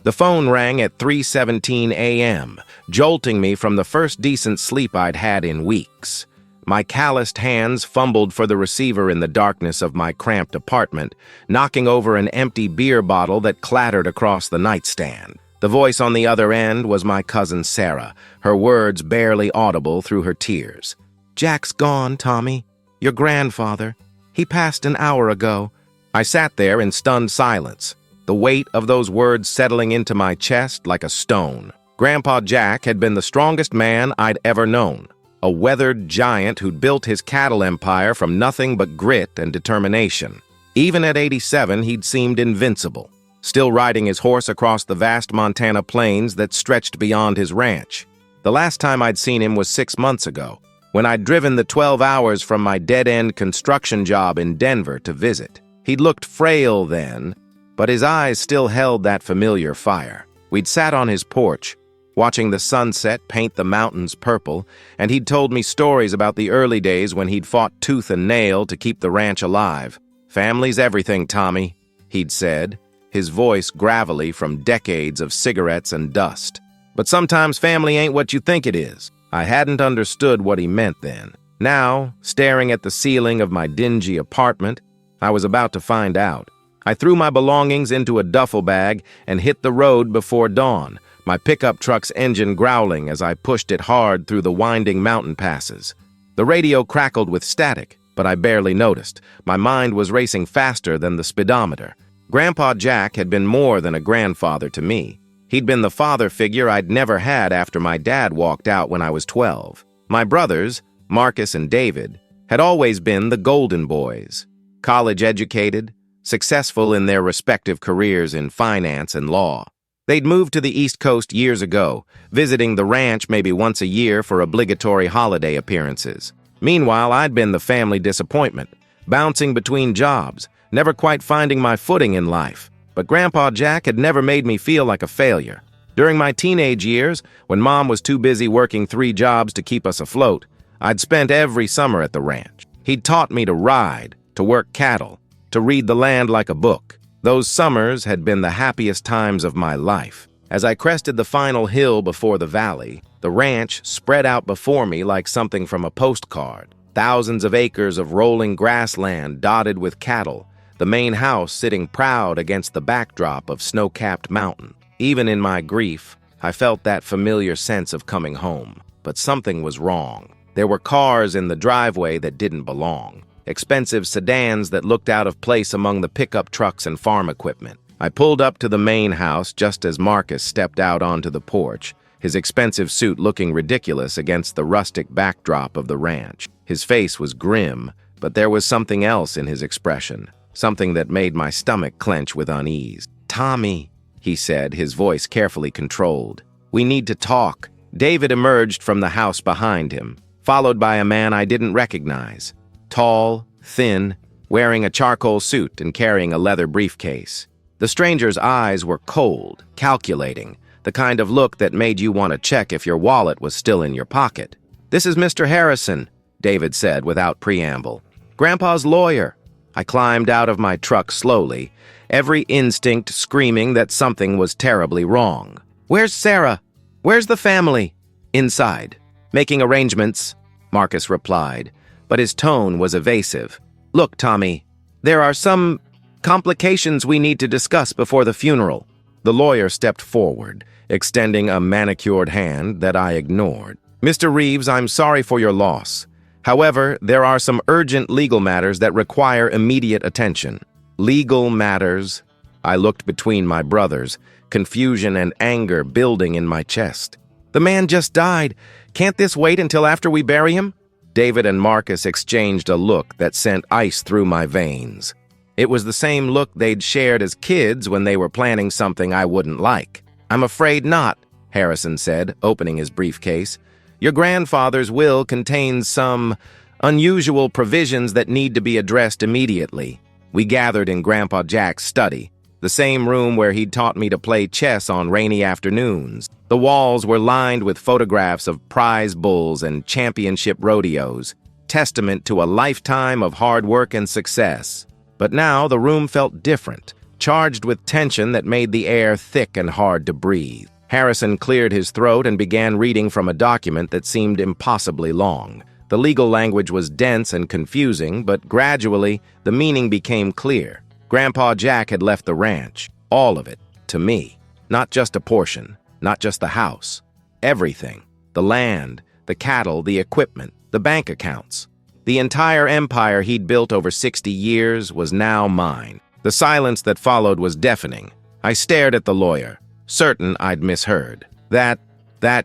The phone rang at 3:17 a.m., jolting me from the first decent sleep I'd had in weeks. My calloused hands fumbled for the receiver in the darkness of my cramped apartment, knocking over an empty beer bottle that clattered across the nightstand. The voice on the other end was my cousin Sarah, her words barely audible through her tears. "Jack's gone, Tommy. Your grandfather. He passed an hour ago." I sat there in stunned silence, the weight of those words settling into my chest like a stone. Grandpa Jack had been the strongest man I'd ever known, a weathered giant who'd built his cattle empire from nothing but grit and determination. Even at 87, he'd seemed invincible, still riding his horse across the vast Montana plains that stretched beyond his ranch. The last time I'd seen him was 6 months ago, when I'd driven the 12 hours from my dead-end construction job in Denver to visit. He'd looked frail then, but his eyes still held that familiar fire. We'd sat on his porch, watching the sunset paint the mountains purple, and he'd told me stories about the early days when he'd fought tooth and nail to keep the ranch alive. "Family's everything, Tommy," he'd said, his voice gravelly from decades of cigarettes and dust. "But sometimes family ain't what you think it is." I hadn't understood what he meant then. Now, staring at the ceiling of my dingy apartment, I was about to find out. I threw my belongings into a duffel bag and hit the road before dawn, my pickup truck's engine growling as I pushed it hard through the winding mountain passes. The radio crackled with static, but I barely noticed. My mind was racing faster than the speedometer. Grandpa Jack had been more than a grandfather to me. He'd been the father figure I'd never had after my dad walked out when I was 12. My brothers, Marcus and David, had always been the golden boys, college-educated, successful in their respective careers in finance and law. They'd moved to the East Coast years ago, visiting the ranch maybe once a year for obligatory holiday appearances. Meanwhile, I'd been the family disappointment, bouncing between jobs, never quite finding my footing in life. But Grandpa Jack had never made me feel like a failure. During my teenage years, when Mom was too busy working 3 jobs to keep us afloat, I'd spent every summer at the ranch. He'd taught me to ride, to work cattle, to read the land like a book. Those summers had been the happiest times of my life. As I crested the final hill before the valley, the ranch spread out before me like something from a postcard. Thousands of acres of rolling grassland dotted with cattle, the main house sitting proud against the backdrop of snow-capped mountain. Even in my grief, I felt that familiar sense of coming home. But something was wrong. There were cars in the driveway that didn't belong. Expensive sedans that looked out of place among the pickup trucks and farm equipment. I pulled up to the main house just as Marcus stepped out onto the porch, his expensive suit looking ridiculous against the rustic backdrop of the ranch. His face was grim, but there was something else in his expression, something that made my stomach clench with unease. "Tommy," he said, his voice carefully controlled. "We need to talk." David emerged from the house behind him, followed by a man I didn't recognize. Tall, thin, wearing a charcoal suit and carrying a leather briefcase. The stranger's eyes were cold, calculating, the kind of look that made you want to check if your wallet was still in your pocket. "This is Mr. Harrison," David said without preamble. "Grandpa's lawyer." I climbed out of my truck slowly, every instinct screaming that something was terribly wrong. "Where's Sarah? Where's the family?" "Inside. Making arrangements," Marcus replied, but his tone was evasive. "Look, Tommy, there are some complications we need to discuss before the funeral." The lawyer stepped forward, extending a manicured hand that I ignored. "Mr. Reeves, I'm sorry for your loss. However, there are some urgent legal matters that require immediate attention." "Legal matters?" I looked between my brothers, confusion and anger building in my chest. "The man just died. Can't this wait until after we bury him?" David and Marcus exchanged a look that sent ice through my veins. It was the same look they'd shared as kids when they were planning something I wouldn't like. "I'm afraid not," Harrison said, opening his briefcase. "Your grandfather's will contains some unusual provisions that need to be addressed immediately." We gathered in Grandpa Jack's study, the same room where he'd taught me to play chess on rainy afternoons. The walls were lined with photographs of prize bulls and championship rodeos, testament to a lifetime of hard work and success. But now the room felt different, charged with tension that made the air thick and hard to breathe. Harrison cleared his throat and began reading from a document that seemed impossibly long. The legal language was dense and confusing, but gradually, the meaning became clear. Grandpa Jack had left the ranch, all of it, to me. Not just a portion, not just the house. Everything. The land, the cattle, the equipment, the bank accounts. The entire empire he'd built over 60 years was now mine. The silence that followed was deafening. I stared at the lawyer, certain I'd misheard. That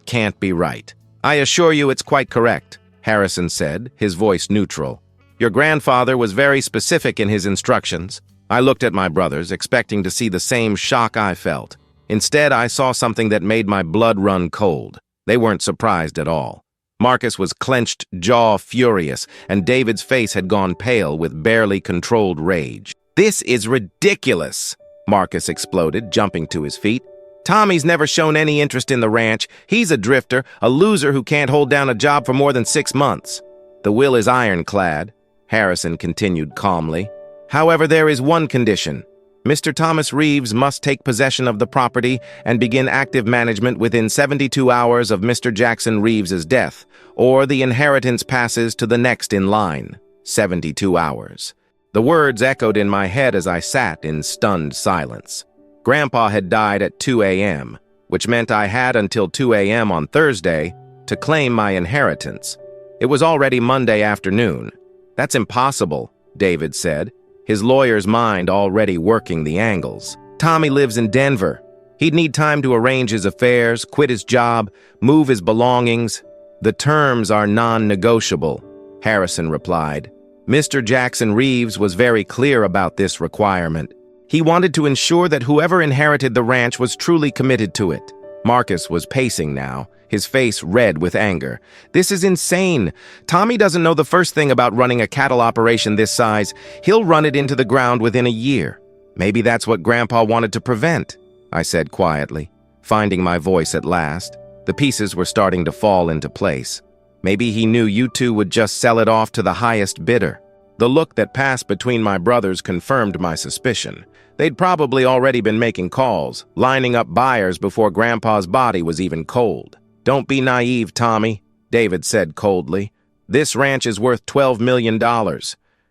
can't be right. I assure you it's quite correct, Harrison said, his voice neutral. Your grandfather was very specific in his instructions. I looked at my brothers, expecting to see the same shock I felt. Instead, I saw something that made my blood run cold. They weren't surprised at all. Marcus was clenched jaw furious, and David's face had gone pale with barely controlled rage. "This is ridiculous," Marcus exploded, jumping to his feet. "Tommy's never shown any interest in the ranch. He's a drifter, a loser who can't hold down a job for more than 6 months. The will is ironclad," Harrison continued calmly. "However, there is one condition. Mr. Thomas Reeves must take possession of the property and begin active management within 72 hours of Mr. Jackson Reeves's death, or the inheritance passes to the next in line. 72 hours. The words echoed in my head as I sat in stunned silence. Grandpa had died at 2 a.m., which meant I had until 2 a.m. on Thursday to claim my inheritance. It was already Monday afternoon. "That's impossible," David said, his lawyer's mind already working the angles. "Tommy lives in Denver. He'd need time to arrange his affairs, quit his job, move his belongings. The terms are non-negotiable," Harrison replied. Mr. Jackson Reeves was very clear about this requirement. He wanted to ensure that whoever inherited the ranch was truly committed to it. Marcus was pacing now, his face red with anger. "This is insane. Tommy doesn't know the first thing about running a cattle operation this size. He'll run it into the ground within a year. Maybe that's what Grandpa wanted to prevent," I said quietly, finding my voice at last. The pieces were starting to fall into place. Maybe he knew you two would just sell it off to the highest bidder. The look that passed between my brothers confirmed my suspicion. They'd probably already been making calls, lining up buyers before Grandpa's body was even cold. "Don't be naive, Tommy," David said coldly. "This ranch is worth $12 million.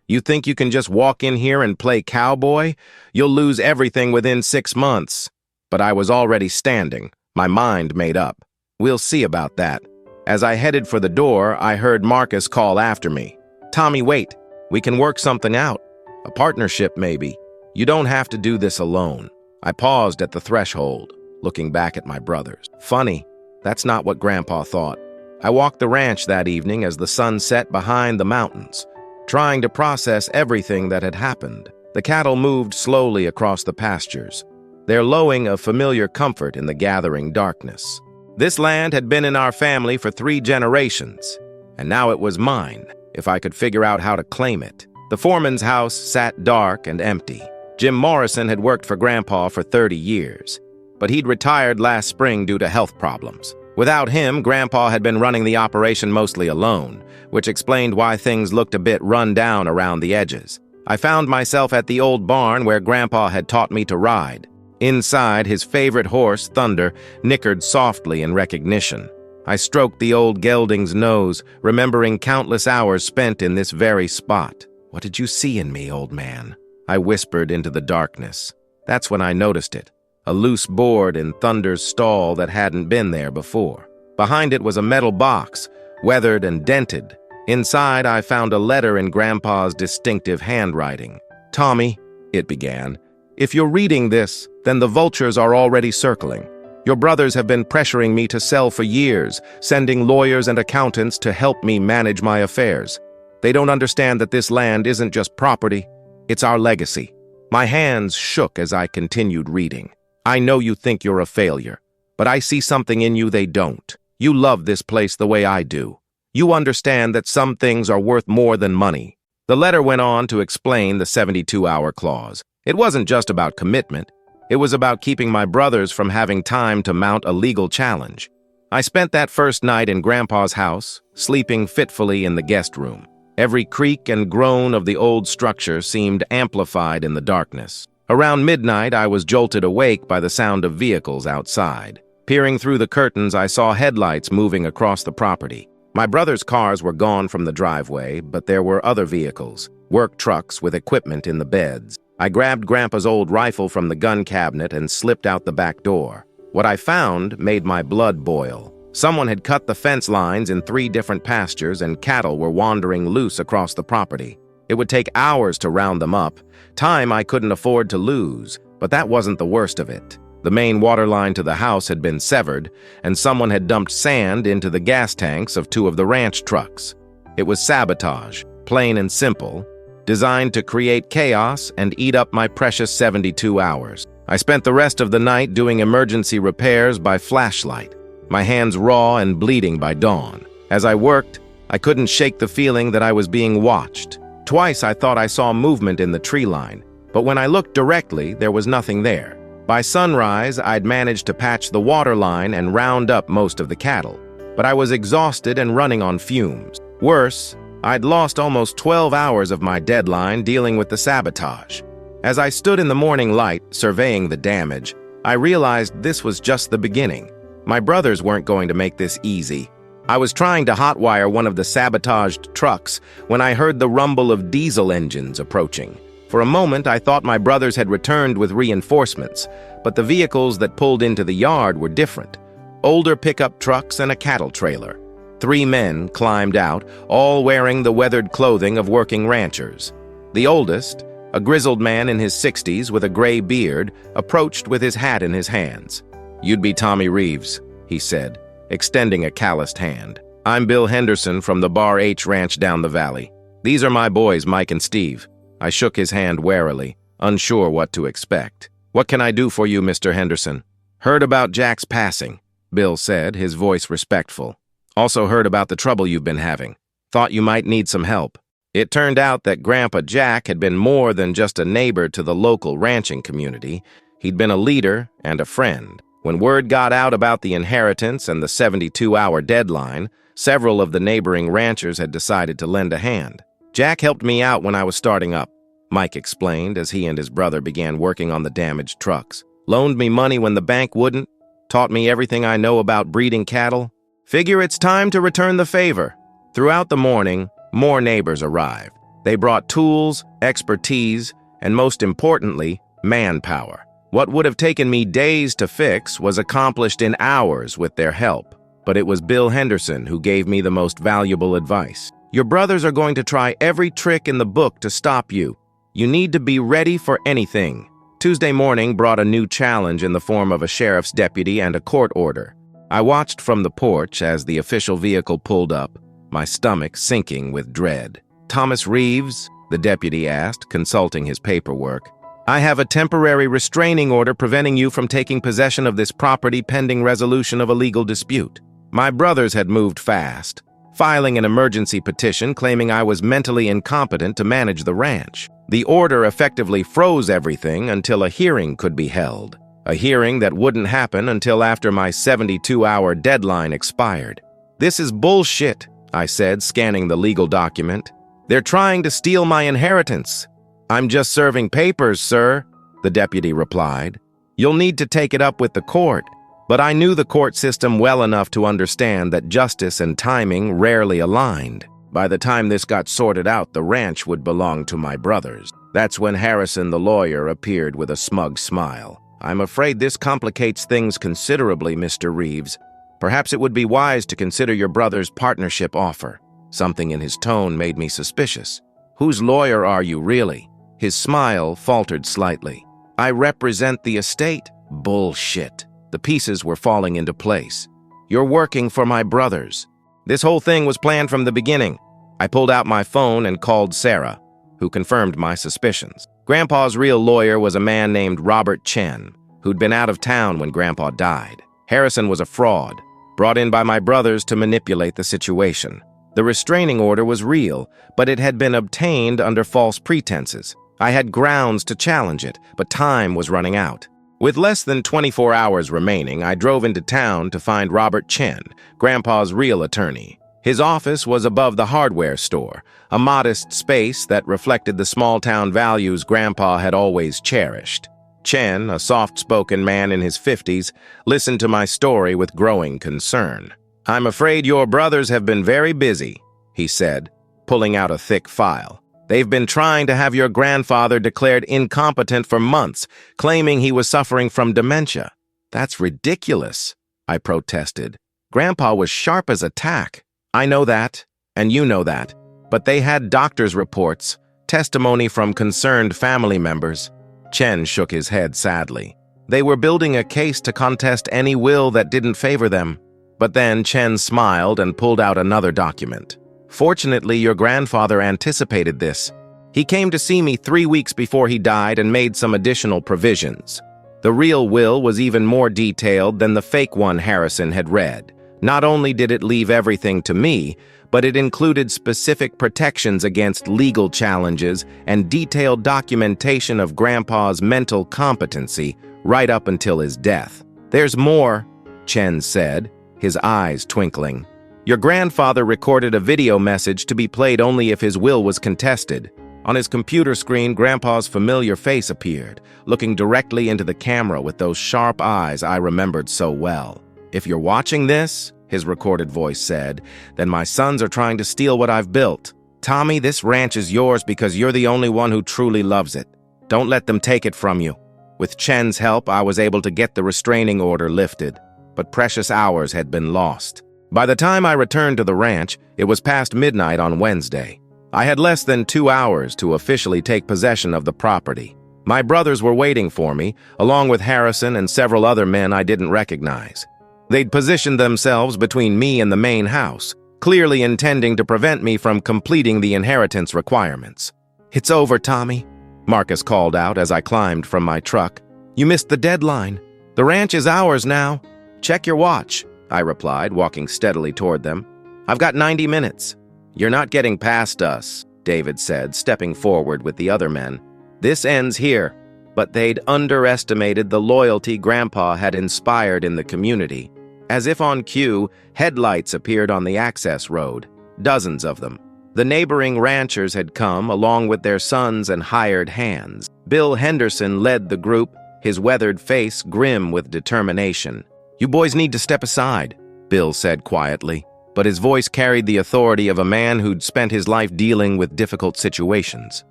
You think you can just walk in here and play cowboy? You'll lose everything within 6 months." But I was already standing, my mind made up. "We'll see about that." As I headed for the door, I heard Marcus call after me. "Tommy, wait. We can work something out. A partnership, maybe. You don't have to do this alone." I paused at the threshold, looking back at my brothers. Funny, that's not what Grandpa thought. I walked the ranch that evening as the sun set behind the mountains, trying to process everything that had happened. The cattle moved slowly across the pastures, their lowing of familiar comfort in the gathering darkness. This land had been in our family for 3 generations, and now it was mine, if I could figure out how to claim it. The foreman's house sat dark and empty. Jim Morrison had worked for Grandpa for 30 years, but he'd retired last spring due to health problems. Without him, Grandpa had been running the operation mostly alone, which explained why things looked a bit run down around the edges. I found myself at the old barn where Grandpa had taught me to ride. Inside, his favorite horse, Thunder, nickered softly in recognition. I stroked the old gelding's nose, remembering countless hours spent in this very spot. "What did you see in me, old man?" I whispered into the darkness. That's when I noticed it. A loose board in Thunder's stall that hadn't been there before. Behind it was a metal box, weathered and dented. Inside, I found a letter in Grandpa's distinctive handwriting. "Tommy," it began, "if you're reading this, then the vultures are already circling. Your brothers have been pressuring me to sell for years, sending lawyers and accountants to help me manage my affairs. They don't understand that this land isn't just property, it's our legacy." My hands shook as I continued reading. "I know you think you're a failure, but I see something in you they don't. You love this place the way I do. You understand that some things are worth more than money." The letter went on to explain the 72-hour clause. It wasn't just about commitment. It was about keeping my brothers from having time to mount a legal challenge. I spent that first night in Grandpa's house, sleeping fitfully in the guest room. Every creak and groan of the old structure seemed amplified in the darkness. Around midnight, I was jolted awake by the sound of vehicles outside. Peering through the curtains, I saw headlights moving across the property. My brother's cars were gone from the driveway, but there were other vehicles, work trucks with equipment in the beds. I grabbed Grandpa's old rifle from the gun cabinet and slipped out the back door. What I found made my blood boil. Someone had cut the fence lines in 3 different pastures and cattle were wandering loose across the property. It would take hours to round them up, time I couldn't afford to lose, but that wasn't the worst of it. The main water line to the house had been severed, and someone had dumped sand into the gas tanks of 2 of the ranch trucks. It was sabotage, plain and simple, designed to create chaos and eat up my precious 72 hours. I spent the rest of the night doing emergency repairs by flashlight, my hands raw and bleeding by dawn. As I worked, I couldn't shake the feeling that I was being watched. Twice I thought I saw movement in the tree line, but when I looked directly, there was nothing there. By sunrise, I'd managed to patch the water line and round up most of the cattle, but I was exhausted and running on fumes. Worse, I'd lost almost 12 hours of my deadline dealing with the sabotage. As I stood in the morning light, surveying the damage, I realized this was just the beginning. My brothers weren't going to make this easy. I was trying to hotwire one of the sabotaged trucks when I heard the rumble of diesel engines approaching. For a moment, I thought my brothers had returned with reinforcements, but the vehicles that pulled into the yard were different. Older pickup trucks and a cattle trailer. 3 men climbed out, all wearing the weathered clothing of working ranchers. The oldest, a grizzled man in his 60s with a gray beard, approached with his hat in his hands. "You'd be Tommy Reeves," he said, extending a calloused hand. "I'm Bill Henderson from the Bar H Ranch down the valley. These are my boys, Mike and Steve." I shook his hand warily, unsure what to expect. "What can I do for you, Mr. Henderson?" "Heard about Jack's passing," Bill said, his voice respectful. "Also heard about the trouble you've been having. Thought you might need some help." It turned out that Grandpa Jack had been more than just a neighbor to the local ranching community. He'd been a leader and a friend. When word got out about the inheritance and the 72-hour deadline, several of the neighboring ranchers had decided to lend a hand. "Jack helped me out when I was starting up," Mike explained as he and his brother began working on the damaged trucks. "Loaned me money when the bank wouldn't, taught me everything I know about breeding cattle. Figure it's time to return the favor." Throughout the morning, more neighbors arrived. They brought tools, expertise, and most importantly, manpower. What would have taken me days to fix was accomplished in hours with their help. But it was Bill Henderson who gave me the most valuable advice. "Your brothers are going to try every trick in the book to stop you. You need to be ready for anything." Tuesday morning brought a new challenge in the form of a sheriff's deputy and a court order. I watched from the porch as the official vehicle pulled up, my stomach sinking with dread. "Thomas Reeves?" the deputy asked, consulting his paperwork. "I have a temporary restraining order preventing you from taking possession of this property pending resolution of a legal dispute." My brothers had moved fast, filing an emergency petition claiming I was mentally incompetent to manage the ranch. The order effectively froze everything until a hearing could be held, a hearing that wouldn't happen until after my 72-hour deadline expired. "This is bullshit," I said, scanning the legal document. "They're trying to steal my inheritance." "I'm just serving papers, sir," the deputy replied. "You'll need to take it up with the court." But I knew the court system well enough to understand that justice and timing rarely aligned. By the time this got sorted out, the ranch would belong to my brothers. That's when Harrison, the lawyer, appeared with a smug smile. "I'm afraid this complicates things considerably, Mr. Reeves. Perhaps it would be wise to consider your brother's partnership offer." Something in his tone made me suspicious. "Whose lawyer are you, really?" His smile faltered slightly. "I represent the estate." "Bullshit." The pieces were falling into place. "You're working for my brothers. This whole thing was planned from the beginning." I pulled out my phone and called Sarah, who confirmed my suspicions. Grandpa's real lawyer was a man named Robert Chen, who'd been out of town when Grandpa died. Harrison was a fraud, brought in by my brothers to manipulate the situation. The restraining order was real, but it had been obtained under false pretenses. I had grounds to challenge it, but time was running out. With less than 24 hours remaining, I drove into town to find Robert Chen, Grandpa's real attorney. His office was above the hardware store, a modest space that reflected the small-town values Grandpa had always cherished. Chen, a soft-spoken man in his 50s, listened to my story with growing concern. "I'm afraid your brothers have been very busy," he said, pulling out a thick file. "They've been trying to have your grandfather declared incompetent for months, claiming he was suffering from dementia." "That's ridiculous," I protested. "Grandpa was sharp as a tack." "I know that, and you know that, but they had doctor's reports, testimony from concerned family members." Chen shook his head sadly. "They were building a case to contest any will that didn't favor them." But then Chen smiled and pulled out another document. "Fortunately, your grandfather anticipated this. He came to see me 3 weeks before he died and made some additional provisions. The real will was even more detailed than the fake one Harrison had read. Not only did it leave everything to me, but it included specific protections against legal challenges and detailed documentation of Grandpa's mental competency right up until his death. There's more," Chen said, his eyes twinkling. "Your grandfather recorded a video message to be played only if his will was contested. On his computer screen, Grandpa's familiar face appeared, looking directly into the camera with those sharp eyes I remembered so well. 'If you're watching this,' his recorded voice said, 'then my sons are trying to steal what I've built. Tommy, this ranch is yours because you're the only one who truly loves it. Don't let them take it from you.' With Chen's help, I was able to get the restraining order lifted, but precious hours had been lost. By the time I returned to the ranch, it was past midnight on Wednesday. I had less than 2 hours to officially take possession of the property. My brothers were waiting for me, along with Harrison and several other men I didn't recognize. They'd positioned themselves between me and the main house, clearly intending to prevent me from completing the inheritance requirements. "It's over, Tommy," Marcus called out as I climbed from my truck. "You missed the deadline. The ranch is ours now." "Check your watch," I replied, walking steadily toward them. "I've got 90 minutes. "You're not getting past us," David said, stepping forward with the other men. "This ends here." But they'd underestimated the loyalty Grandpa had inspired in the community. As if on cue, headlights appeared on the access road, dozens of them. The neighboring ranchers had come, along with their sons and hired hands. Bill Henderson led the group, his weathered face grim with determination. "You boys need to step aside," Bill said quietly, but his voice carried the authority of a man who'd spent his life dealing with difficult situations.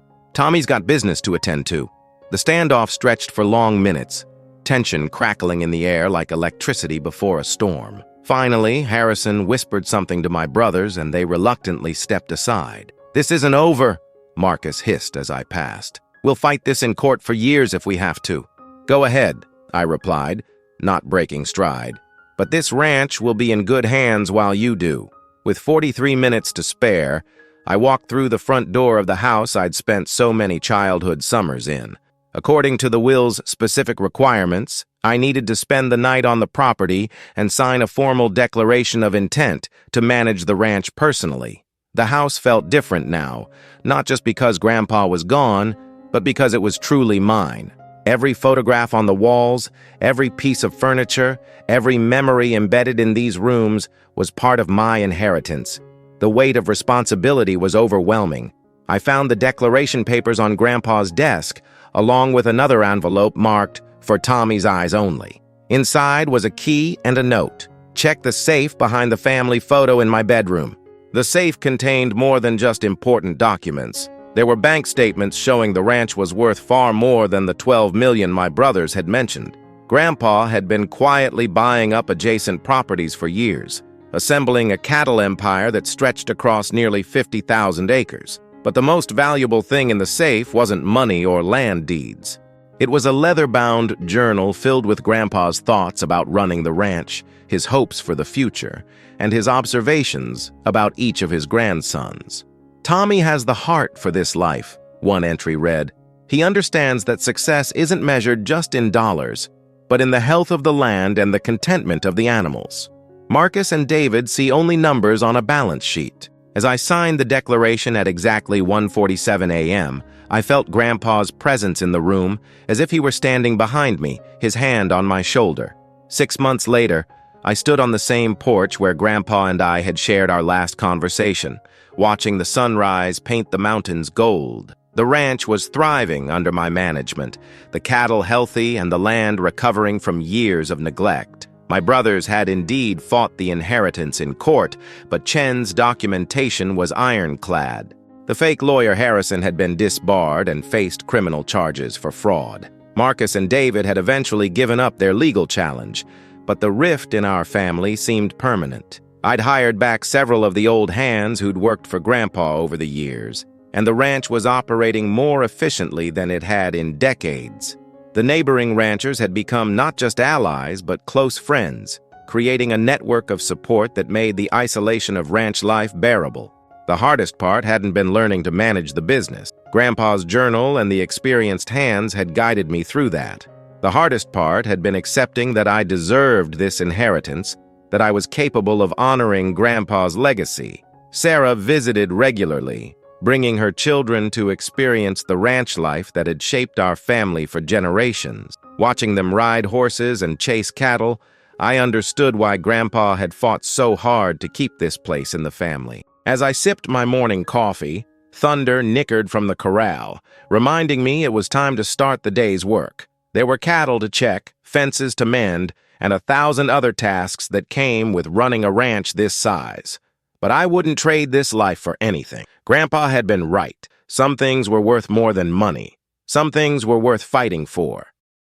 "Tommy's got business to attend to." The standoff stretched for long minutes, tension crackling in the air like electricity before a storm. Finally, Harrison whispered something to my brothers, and they reluctantly stepped aside. "This isn't over," Marcus hissed as I passed. "We'll fight this in court for years if we have to." "Go ahead," I replied, not breaking stride. "But this ranch will be in good hands while you do." With 43 minutes to spare, I walked through the front door of the house I'd spent so many childhood summers in. According to the will's specific requirements, I needed to spend the night on the property and sign a formal declaration of intent to manage the ranch personally. The house felt different now, not just because Grandpa was gone, but because it was truly mine. Every photograph on the walls, every piece of furniture, every memory embedded in these rooms was part of my inheritance. The weight of responsibility was overwhelming. I found the declaration papers on Grandpa's desk, along with another envelope marked "For Tommy's Eyes Only." Inside was a key and a note. "Check the safe behind the family photo in my bedroom." The safe contained more than just important documents. There were bank statements showing the ranch was worth far more than the $12 million my brothers had mentioned. Grandpa had been quietly buying up adjacent properties for years, assembling a cattle empire that stretched across nearly 50,000 acres. But the most valuable thing in the safe wasn't money or land deeds. It was a leather-bound journal filled with Grandpa's thoughts about running the ranch, his hopes for the future, and his observations about each of his grandsons. "Tommy has the heart for this life," one entry read. "He understands that success isn't measured just in dollars, but in the health of the land and the contentment of the animals." Marcus and David see only numbers on a balance sheet. As I signed the declaration at exactly 1:47 a.m., I felt Grandpa's presence in the room, as if he were standing behind me, his hand on my shoulder. 6 months later, I stood on the same porch where Grandpa and I had shared our last conversation, watching the sunrise paint the mountains gold. The ranch was thriving under my management, the cattle healthy and the land recovering from years of neglect. My brothers had indeed fought the inheritance in court, but Chen's documentation was ironclad. The fake lawyer Harrison had been disbarred and faced criminal charges for fraud. Marcus and David had eventually given up their legal challenge, but the rift in our family seemed permanent. I'd hired back several of the old hands who'd worked for Grandpa over the years, and the ranch was operating more efficiently than it had in decades. The neighboring ranchers had become not just allies, but close friends, creating a network of support that made the isolation of ranch life bearable. The hardest part hadn't been learning to manage the business. Grandpa's journal and the experienced hands had guided me through that. The hardest part had been accepting that I deserved this inheritance, that I was capable of honoring Grandpa's legacy. Sarah visited regularly, bringing her children to experience the ranch life that had shaped our family for generations. Watching them ride horses and chase cattle, I understood why Grandpa had fought so hard to keep this place in the family. As I sipped my morning coffee, thunder nickered from the corral, reminding me it was time to start the day's work. There were cattle to check, fences to mend, and 1,000 other tasks that came with running a ranch this size. But I wouldn't trade this life for anything. Grandpa had been right. Some things were worth more than money. Some things were worth fighting for.